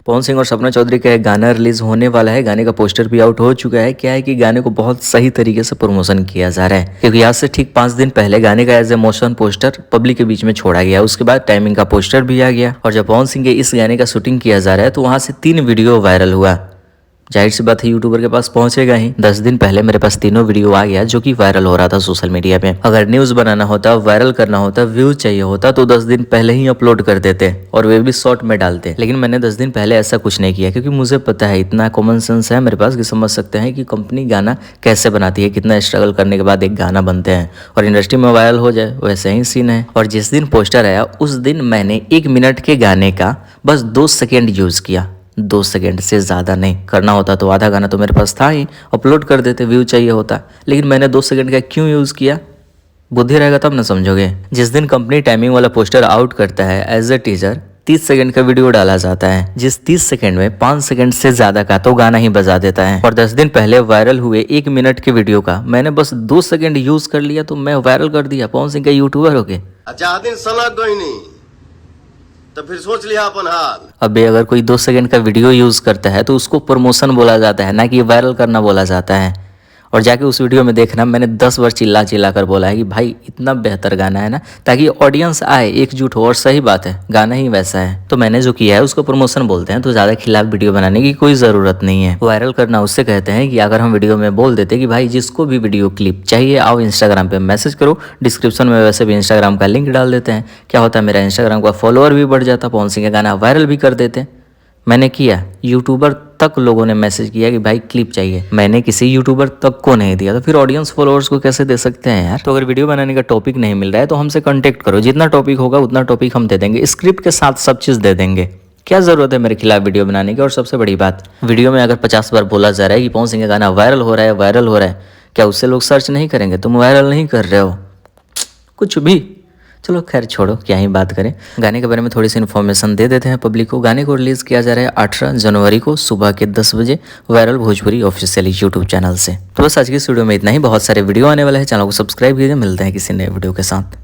पवन सिंह और सपना चौधरी का एक गाना रिलीज होने वाला है। गाने का पोस्टर भी आउट हो चुका है। क्या है कि गाने को बहुत सही तरीके से प्रमोशन किया जा रहा है, क्योंकि आज से ठीक 5 दिन पहले गाने का as a motion poster public के बीच में छोड़ा गया। उसके बाद टाइमिंग का पोस्टर भी आ गया और जब पवन सिंह के इस गाने का शूटिंग किया जा रहा है तो वहां से 3 वीडियो वायरल हुआ। जाहिर सी बात है यूट्यूबर के पास पहुंचेगा ही। 10 दिन पहले मेरे पास तीनों वीडियो आ गया जो कि वायरल हो रहा था सोशल मीडिया पे। अगर न्यूज बनाना होता, वायरल करना होता, व्यूज चाहिए होता तो 10 दिन पहले ही अपलोड कर देते और वे भी शॉर्ट में डालते। लेकिन मैंने 10 दिन पहले ऐसा कुछ नहीं किया, क्योंकि मुझे पता है, इतना कॉमन सेंस है मेरे पास कि समझ सकते हैं कि कंपनी गाना कैसे बनाती है, कितना स्ट्रगल करने के बाद एक गाना बनते हैं और इंडस्ट्री में वायरल हो जाए, वैसे ही सीन है। और जिस दिन पोस्टर आया उस दिन मैंने 1 मिनट के गाने का बस 2 सेकेंड यूज किया। 2 सेकेंड से ज़्यादा नहीं। करना होता तो आधा गाना तो मेरे पास था ही, अपलोड कर देते, व्यू चाहिए होता। लेकिन मैंने 2 सेकेंड का क्यों यूज़ किया? बुद्धि रहेगा तब ना समझोगे। जिस दिन कंपनी टाइमिंग वाला पोस्टर आउट करता है एज ए टीजर 30 सेकंड का वीडियो डाला जाता है, जिस 30 सेकंड में 5 सेकंड से ज़्यादा का तो गाना ही बजा देता है। और 10 दिन पहले वायरल हुए 1 मिनट के वीडियो का मैंने बस 2 सेकंड यूज़ कर लिया तो मैं वायरल कर दिया पवन सिंह का यूट्यूबर होके। तो फिर सोच लिया अपन हाल। अबे अगर कोई 2 सेकंड का वीडियो यूज़ करता है तो उसको प्रमोशन बोला जाता है, ना कि वायरल करना बोला जाता है। और जाके उस वीडियो में देखना, मैंने 10 बार चिल्ला चिल्ला कर बोला है कि भाई इतना बेहतर गाना है ना, ताकि ऑडियंस आए, एकजुट हो। और सही बात है, गाना ही वैसा है। तो मैंने जो किया है उसको प्रमोशन बोलते हैं। तो ज़्यादा खिलाफ वीडियो बनाने की कोई ज़रूरत नहीं है। वायरल करना उससे कहते हैं कि अगर हम वीडियो में बोल देते कि भाई जिसको भी वीडियो क्लिप चाहिए आओ इंस्टाग्राम पे मैसेज करो, डिस्क्रिप्शन में वैसे भी इंस्टाग्राम का लिंक डाल देते हैं। क्या होता है, मेरा इंस्टाग्राम का फॉलोअर भी बढ़ जाता, पवन सिंह का गाना वायरल भी कर देते। मैंने किया, यूट्यूबर तक लोगों ने मैसेज किया कि भाई क्लिप चाहिए। मैंने किसी यूट्यूबर तक को नहीं दिया, तो फिर ऑडियंस फॉलोअर्स को कैसे दे सकते हैं यार। तो अगर वीडियो बनाने का टॉपिक नहीं मिल रहा है तो हमसे कांटेक्ट करो, जितना टॉपिक होगा उतना टॉपिक हम दे देंगे, स्क्रिप्ट के साथ सब चीज़ दे देंगे। क्या जरूरत है मेरे खिलाफ वीडियो बनाने की। और सबसे बड़ी बात, वीडियो में अगर 50 बार बोला जा रहा है कि पवन सिंह का गाना वायरल हो रहा है, वायरल हो रहा है, क्या उससे लोग सर्च नहीं करेंगे? तुम वायरल नहीं कर रहे हो कुछ भी। चलो खैर छोड़ो, क्या ही बात करें। गाने के बारे में थोड़ी सी इन्फॉर्मेशन दे देते हैं पब्लिक को। गाने को रिलीज़ किया जा रहा है 18 जनवरी को सुबह के 10 बजे viral Bhojpuri official YouTube channel से। तो बस आज की इस वीडियो में इतना ही। बहुत सारे वीडियो आने वाला है, चैनल को सब्सक्राइब कीजिए। मिलते हैं किसी नए वीडियो के साथ।